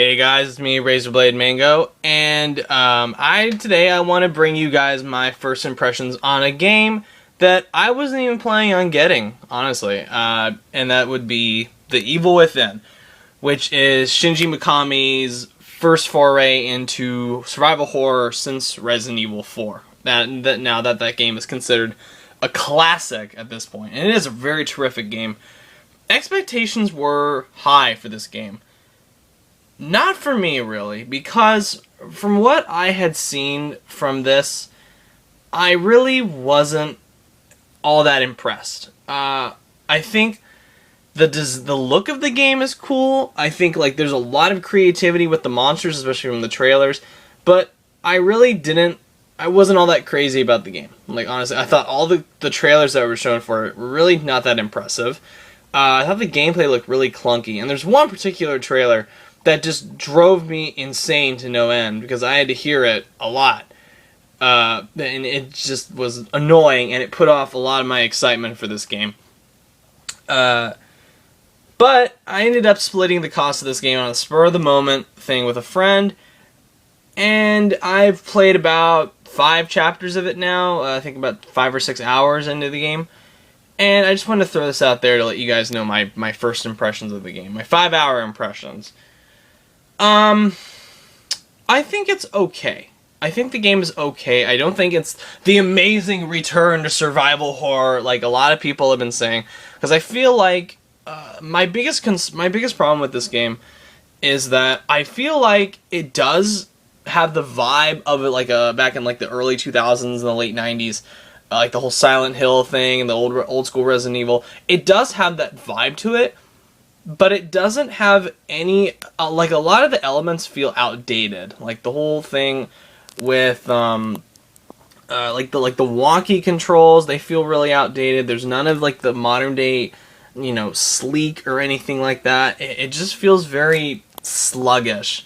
Hey guys, it's me, Razorblade Mango, and today I want to bring you guys my first impressions on a game that I wasn't even planning on getting, honestly, and that would be The Evil Within, which is Shinji Mikami's first foray into survival horror since Resident Evil 4. Now that game is considered a classic at this point, and it is a very terrific game. Expectations were high for this game. Not for me, really, because from what I had seen from this, I really wasn't all that impressed. I think the look of the game is cool. I think there's a lot of creativity with the monsters, especially from the trailers, but I wasn't all that crazy about the game. Honestly, I thought all the trailers that were shown for it were really not that impressive. I thought the gameplay looked really clunky, and there's one particular trailer that just drove me insane to no end because I had to hear it a lot. And it just was annoying, and it put off a lot of my excitement for this game. But I ended up splitting the cost of this game on a spur-of-the-moment thing with a friend, and I've played about 5 chapters of it now. I think about 5 or 6 hours into the game. And I just wanted to throw this out there to let you guys know my first impressions of the game. My 5-hour impressions. I think it's okay. I think the game is okay. I don't think it's the amazing return to survival horror like a lot of people have been saying. Because I feel like my biggest problem with this game is that I feel like it does have the vibe of it back in the early 2000s and the late 90s. The whole Silent Hill thing and the old school Resident Evil. It does have that vibe to it, but it doesn't have any, a lot of the elements feel outdated. The whole thing with, the wonky controls, they feel really outdated. There's none of, the modern day, sleek or anything like that. It just feels very sluggish.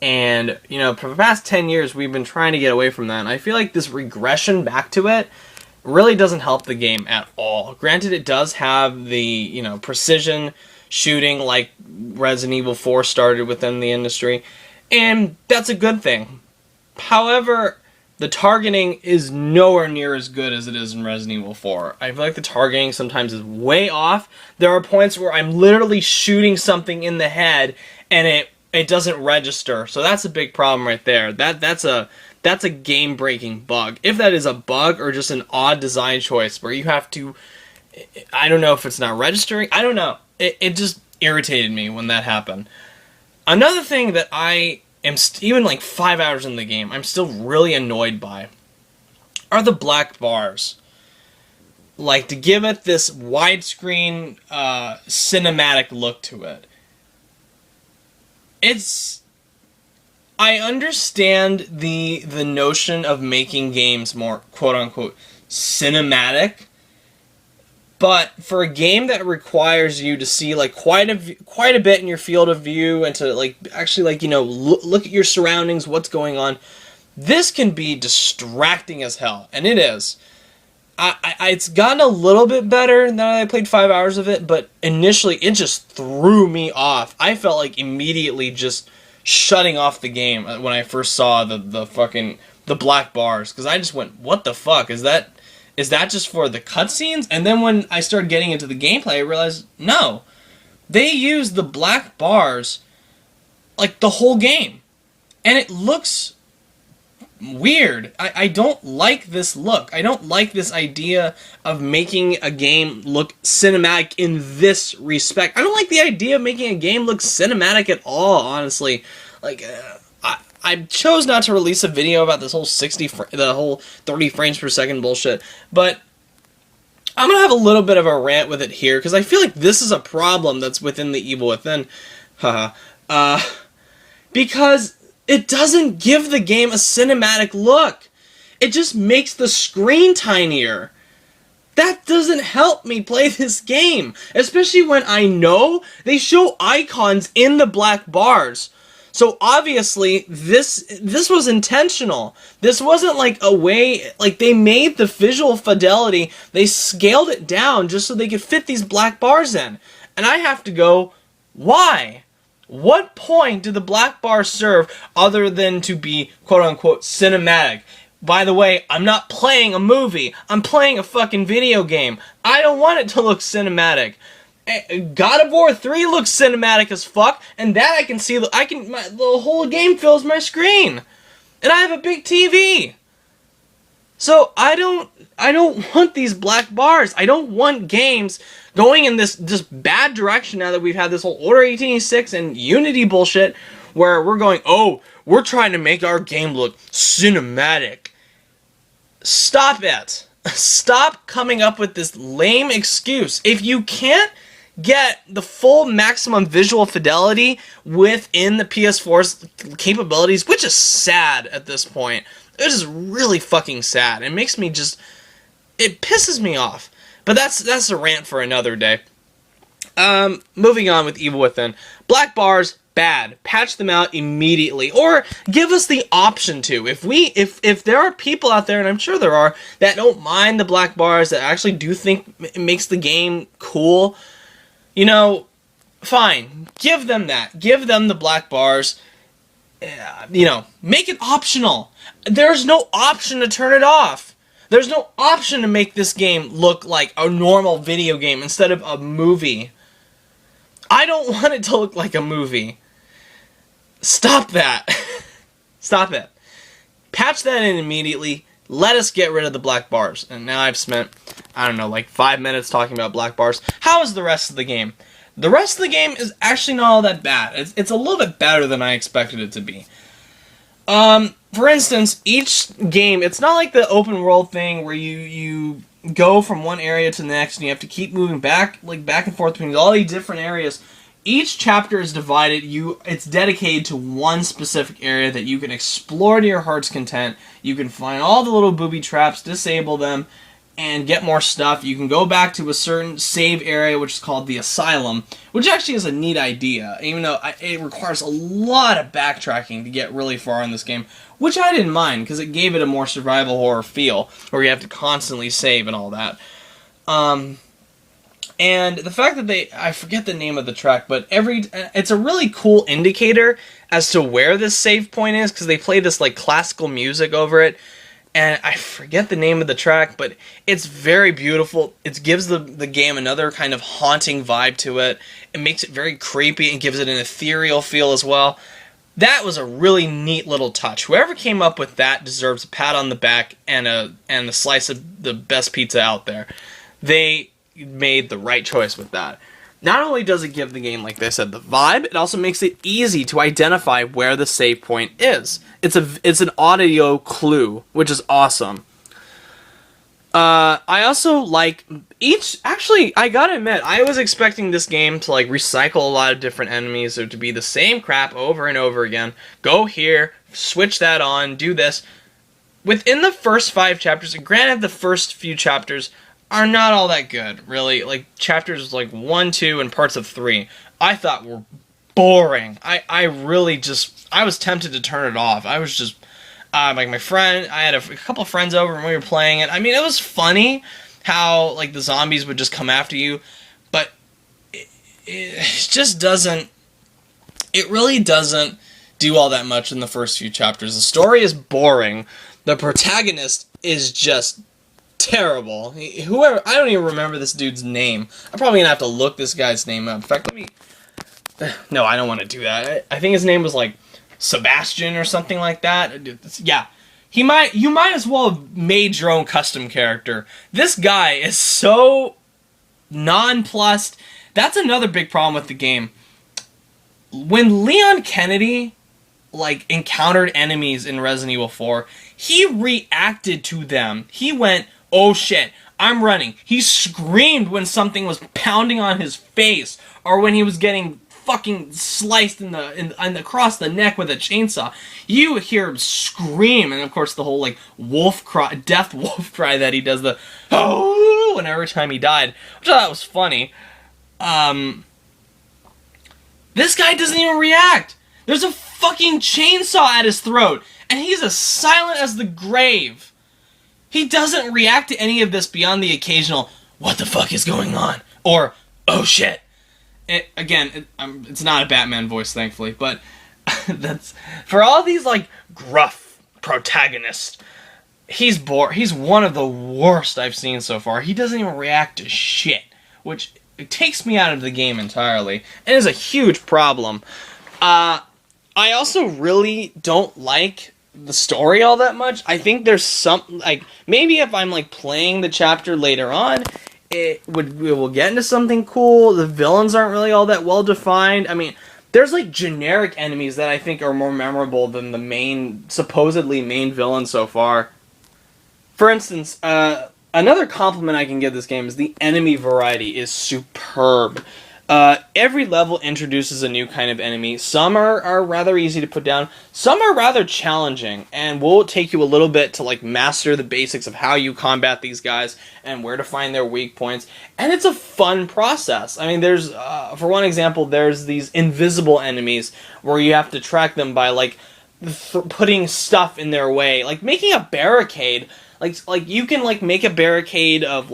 And, for the past 10 years, we've been trying to get away from that. And I feel like this regression back to it really doesn't help the game at all. Granted, it does have the, precision shooting like Resident Evil 4 started within the industry, and that's a good thing. However, the targeting is nowhere near as good as it is in Resident Evil 4. I feel like the targeting sometimes is way off. There are points where I'm literally shooting something in the head and it doesn't register. So that's a big problem right there. That's a game-breaking bug. If that is a bug or just an odd design choice where you have to, I don't know if it's not registering. I don't know. It just irritated me when that happened. Another thing that I am, even 5 hours in the game, I'm still really annoyed by are the black bars. To give it this widescreen, cinematic look to it. I understand the notion of making games more quote-unquote cinematic, but for a game that requires you to see quite a bit in your field of view and to actually look at your surroundings, what's going on, this can be distracting as hell, and it is. It's gotten a little bit better now that I played 5 hours of it, but initially it just threw me off. I felt like immediately just shutting off the game when I first saw the black bars, because I just went, what the fuck, is that just for the cutscenes? And then when I started getting into the gameplay, I realized, no, they use the black bars the whole game, and it looks weird. I don't like this look. I don't like this idea of making a game look cinematic in this respect. I don't like the idea of making a game look cinematic at all, honestly. I chose not to release a video about this whole the whole 30 frames per second bullshit, but I'm gonna have a little bit of a rant with it here, because I feel like this is a problem that's within The Evil Within. Because it doesn't give the game a cinematic look. It just makes the screen tinier. That doesn't help me play this game, especially when I know they show icons in the black bars. So obviously, this was intentional. This wasn't a way, they made the visual fidelity, they scaled it down just so they could fit these black bars in. And I have to go, why? What point do the black bars serve other than to be quote-unquote cinematic? By the way, I'm not playing a movie. I'm playing a fucking video game. I don't want it to look cinematic. God of War 3 looks cinematic as fuck, and that I can see. The whole game fills my screen, and I have a big TV. So I don't want these black bars. I don't want games going in this bad direction now that we've had this whole Order 1886 and Unity bullshit where we're going, oh, we're trying to make our game look cinematic. Stop it. Stop coming up with this lame excuse. If you can't get the full maximum visual fidelity within the PS4's capabilities, which is sad at this point. It is really fucking sad. It makes me it pisses me off. But that's a rant for another day. Moving on with Evil Within. Black bars, bad. Patch them out immediately. Or give us the option to. If there are people out there, and I'm sure there are, that don't mind the black bars, that actually do think it makes the game cool, you know, fine. Give them that. Give them the black bars. You know, make it optional. There's no option to turn it off. There's no option to make this game look like a normal video game instead of a movie. I don't want it to look like a movie. Stop that. Stop it. Patch that in immediately. Let us get rid of the black bars. And now I've spent, I don't know, like 5 minutes talking about black bars. How is the rest of the game? The rest of the game is actually not all that bad. It's a little bit better than I expected it to be. For instance, each game, it's not like the open world thing where you go from one area to the next and you have to keep moving back and forth between all these different areas. Each chapter is divided. It's dedicated to one specific area that you can explore to your heart's content. You can find all the little booby traps, disable them, and get more stuff. You can go back to a certain save area, which is called the Asylum, which actually is a neat idea, even though it requires a lot of backtracking to get really far in this game, which I didn't mind, because it gave it a more survival horror feel, where you have to constantly save and all that. And the fact that I forget the name of the track, but it's a really cool indicator as to where this save point is, because they play this like classical music over it. And I forget the name of the track, but it's very beautiful. It gives the game another kind of haunting vibe to it. It makes it very creepy and gives it an ethereal feel as well. That was a really neat little touch. Whoever came up with that deserves a pat on the back and a slice of the best pizza out there. They made the right choice with that. Not only does it give the game, like I said, the vibe, it also makes it easy to identify where the save point is. It's an audio clue, which is awesome. I also like actually, I gotta admit, I was expecting this game to like recycle a lot of different enemies, or to be the same crap over and over again. Go here, switch that on, do this. Within the first 5 chapters, and granted the first few chapters are not all that good, really. Like, chapters like 1, 2, and parts of 3, I thought were boring. I was tempted to turn it off. I was just, like my friend, I had a couple of friends over and we were playing it. I mean, it was funny how, like, the zombies would just come after you, but it just doesn't, it really doesn't do all that much in the first few chapters. The story is boring. The protagonist is just terrible. Whoever, I don't even remember this dude's name. I'm probably gonna have to look this guy's name up. In fact, no, I don't want to do that. I think his name was like Sebastien or something like that. Yeah, you might as well have made your own custom character. This guy is so nonplussed. That's another big problem with the game. When Leon Kennedy like encountered enemies in Resident Evil 4, he reacted to them. He went, "Oh shit, I'm running." He screamed when something was pounding on his face, or when he was getting fucking sliced across the neck with a chainsaw. You would hear him scream, and of course the whole like wolf cry, death wolf cry that he does, the oh, and every time he died, which I thought was funny. This guy doesn't even react. There's a fucking chainsaw at his throat, and he's as silent as the grave. He doesn't react to any of this beyond the occasional, "What the fuck is going on?" or "Oh shit." it's not a Batman voice, thankfully, but that's for all these like gruff protagonists. He's one of the worst I've seen so far. He doesn't even react to shit, which it takes me out of the game entirely, and is a huge problem. I also really don't like the story all that much. I think there's some, like, maybe if I'm like playing the chapter later on, we will get into something cool. The villains aren't really all that well defined. I mean, there's like generic enemies that I think are more memorable than the supposedly main villain so far. For instance, another compliment I can give this game is the enemy variety is superb. Every level introduces a new kind of enemy. Some are rather easy to put down. Some are rather challenging, and will take you a little bit to like master the basics of how you combat these guys and where to find their weak points. And it's a fun process. I mean, there's, for one example, there's these invisible enemies where you have to track them by like putting stuff in their way, like making a barricade. Like you can like make a barricade of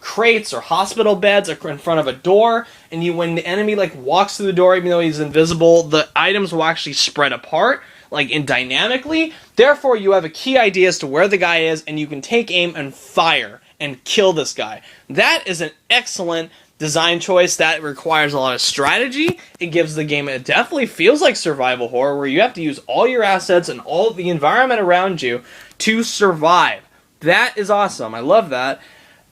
crates or hospital beds in front of a door, and when the enemy like walks through the door, even though he's invisible, the items will actually spread apart like dynamically. Therefore, you have a key idea as to where the guy is, and you can take aim and fire and kill this guy. That is an excellent design choice that requires a lot of strategy. It gives the game, it definitely feels like survival horror, where you have to use all your assets and all the environment around you to survive. That is awesome. I love that.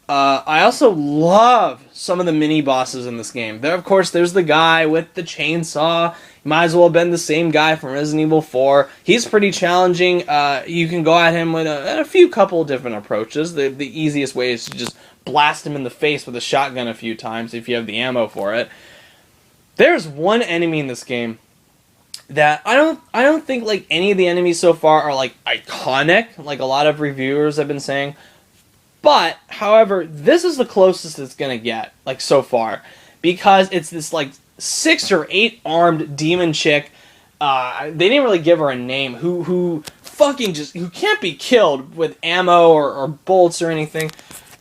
I also love some of the mini bosses in this game. There, of course, there's the guy with the chainsaw. Might as well have been the same guy from Resident Evil 4. He's pretty challenging. You can go at him with a couple different approaches. The easiest way is to just blast him in the face with a shotgun a few times if you have the ammo for it. There's one enemy in this game that I don't think like any of the enemies so far are like iconic, like a lot of reviewers have been saying. But, however, this is the closest it's gonna get, like, so far. Because it's this, like, 6 or 8 armed demon chick. They didn't really give her a name. Who can't be killed with ammo or bolts or anything.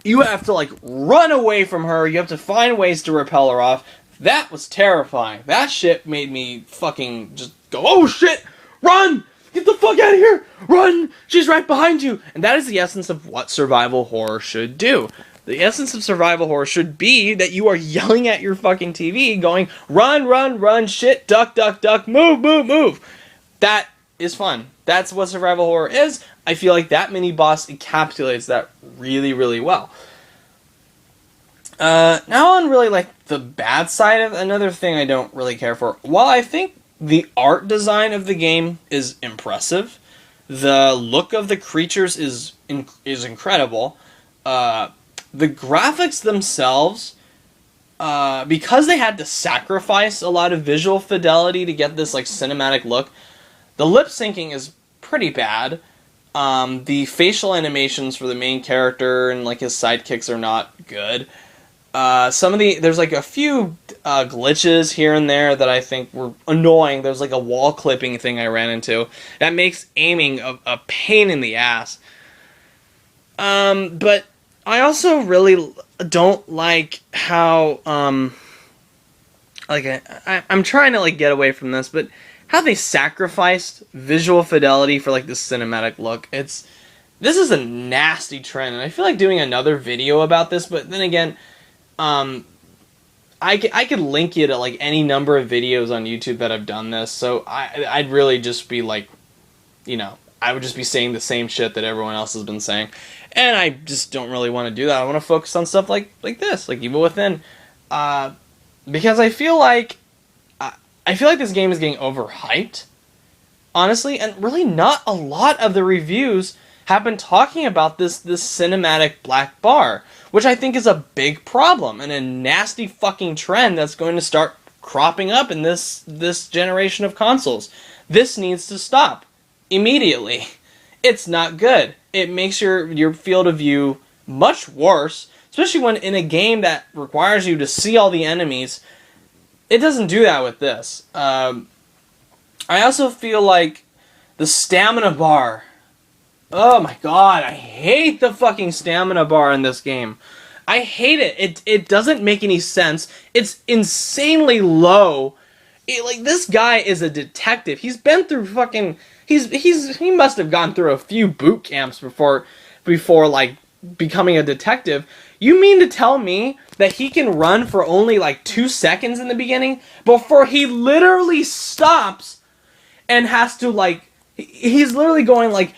You have to, like, run away from her. You have to find ways to repel her off. That was terrifying. That shit made me fucking just go, oh shit! Run! Get the fuck out of here! Run! She's right behind you! And that is the essence of what survival horror should do. The essence of survival horror should be that you are yelling at your fucking TV going, run, run, run, shit, duck, duck, duck, move, move, move. That is fun. That's what survival horror is. I feel like that mini boss encapsulates that really, really well. Now on really like the bad side of another thing I don't really care for. While I think the art design of the game is impressive, the look of the creatures is incredible. The graphics themselves, because they had to sacrifice a lot of visual fidelity to get this like cinematic look, the lip syncing is pretty bad. The facial animations for the main character and like his sidekicks are not good. There's like a few glitches here and there that I think were annoying. There's like a wall clipping thing I ran into that makes aiming a pain in the ass. But I also really don't like how I'm trying to like get away from this, but how they sacrificed visual fidelity for like this cinematic look. This is a nasty trend, and I feel like doing another video about this, but then again, I could link you to like any number of videos on YouTube that have done this, so I'd really just be like, I would just be saying the same shit that everyone else has been saying, and I just don't really want to do that. I want to focus on stuff like this, like Evil Within, because I feel like this game is getting overhyped, honestly, and really not a lot of the reviews have been talking about this cinematic black bar, which I think is a big problem and a nasty fucking trend that's going to start cropping up in this generation of consoles. This needs to stop immediately. It's not good. It makes your field of view much worse, especially when in a game that requires you to see all the enemies. It doesn't do that with this. I also feel like the stamina bar. Oh my god, I hate the fucking stamina bar in this game. I hate it. It doesn't make any sense. It's insanely low. Like, this guy is a detective. He's been through fucking... He must have gone through a few boot camps before like, becoming a detective. You mean to tell me that he can run for only, like, 2 seconds in the beginning before he literally stops and has to, like... He's literally going, like,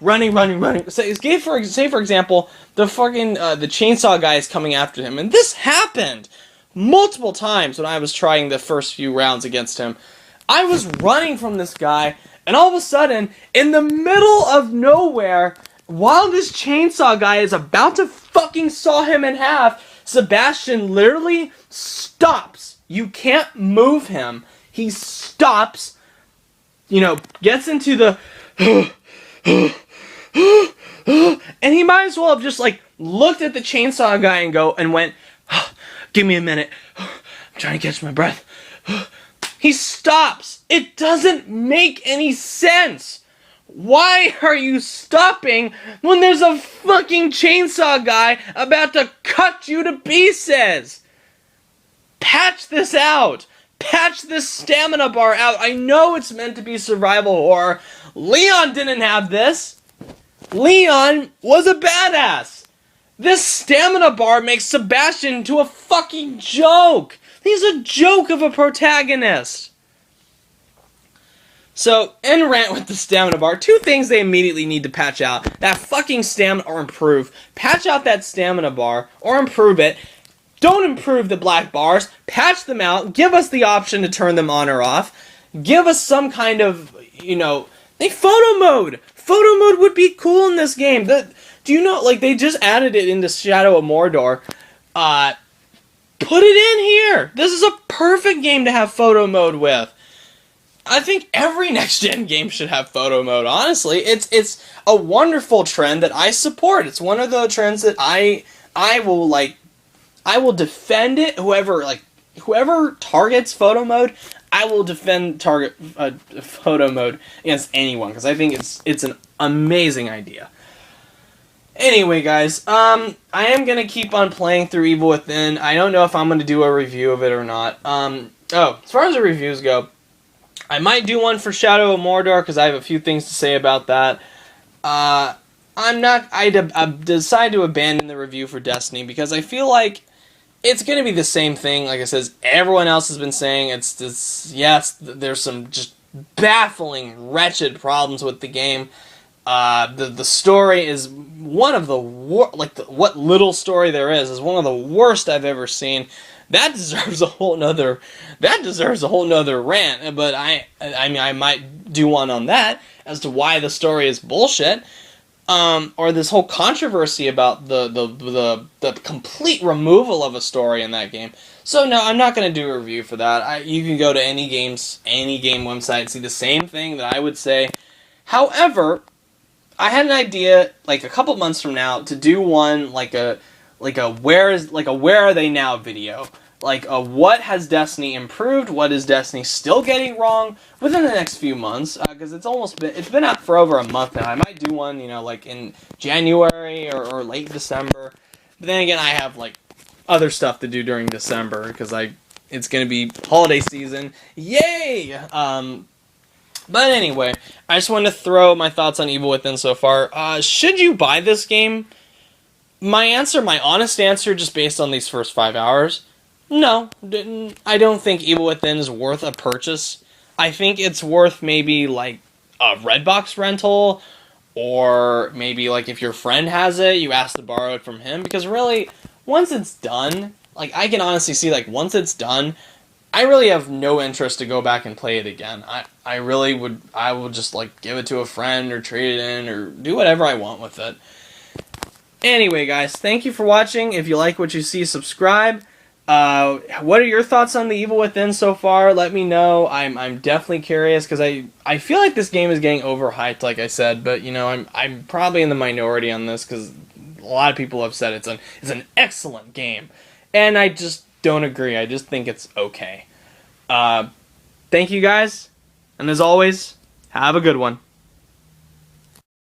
running. Say for example, the fucking, the chainsaw guy is coming after him. And this happened multiple times when I was trying the first few rounds against him. I was running from this guy, and all of a sudden, in the middle of nowhere, while this chainsaw guy is about to fucking saw him in half, Sebastien literally stops. You can't move him. He stops, you know, gets into the and he might as well have just, like, looked at the chainsaw guy and went, give me a minute. I'm trying to catch my breath. He stops. It doesn't make any sense. Why are you stopping when there's a fucking chainsaw guy about to cut you to pieces? Patch this out. Patch this stamina bar out. I know it's meant to be survival horror. Leon didn't have this. Leon was a badass. This stamina bar makes Sebastien into a fucking joke. He's a joke of a protagonist. So, end rant with the stamina bar. 2 things they immediately need to patch out. That fucking stamina, or improve. Patch out that stamina bar, or improve it. Don't improve the black bars. Patch them out. Give us the option to turn them on or off. Give us some kind of, you know, like, photo mode. Photo mode would be cool in this game. Do you know, like, they just added it into Shadow of Mordor. Put it in here. This is a perfect game to have photo mode with. I think every next-gen game should have photo mode, honestly. It's a wonderful trend that I support. It's one of the trends that I will defend it. Whoever targets photo mode, I will defend photo mode against anyone, because I think it's an amazing idea. Anyway, guys, I am going to keep on playing through Evil Within. I don't know if I'm going to do a review of it or not. As far as the reviews go, I might do one for Shadow of Mordor, because I have a few things to say about that. I decided to abandon the review for Destiny, because I feel like it's going to be the same thing, like I says, everyone else has been saying. Yes, there's some just baffling, wretched problems with the game. The story is one of the what little story there is one of the worst I've ever seen. That deserves a whole nother rant, but I mean, I might do one on that as to why the story is bullshit. Or this whole controversy about the complete removal of a story in that game. So no, I'm not going to do a review for that. You can go to any game website and see the same thing that I would say. However, I had an idea, like, a couple months from now, to do one like a where are they now video. Like, what has Destiny improved? What is Destiny still getting wrong within the next few months? Because it's been out for over a month now. I might do one, you know, like in January or late December. But then again, I have, like, other stuff to do during December, because it's gonna be holiday season. Yay! But anyway, I just wanted to throw my thoughts on Evil Within so far. Should you buy this game? My honest answer, just based on these first 5 hours, no. I don't think Evil Within is worth a purchase. I think it's worth maybe, like, a Redbox rental, or maybe, like, if your friend has it, you ask to borrow it from him, because really, once it's done, like, I can honestly see, like, once it's done, I really have no interest to go back and play it again. I will just, like, give it to a friend, or trade it in, or do whatever I want with it. Anyway, guys, thank you for watching. If you like what you see, subscribe. What are your thoughts on the Evil Within so far? Let me know. I'm definitely curious, because I feel like this game is getting overhyped, like I said, but, you know, I'm probably in the minority on this, because a lot of people have said it's an excellent game, and I just don't agree. I just think it's okay. Thank you, guys, and as always, have a good one.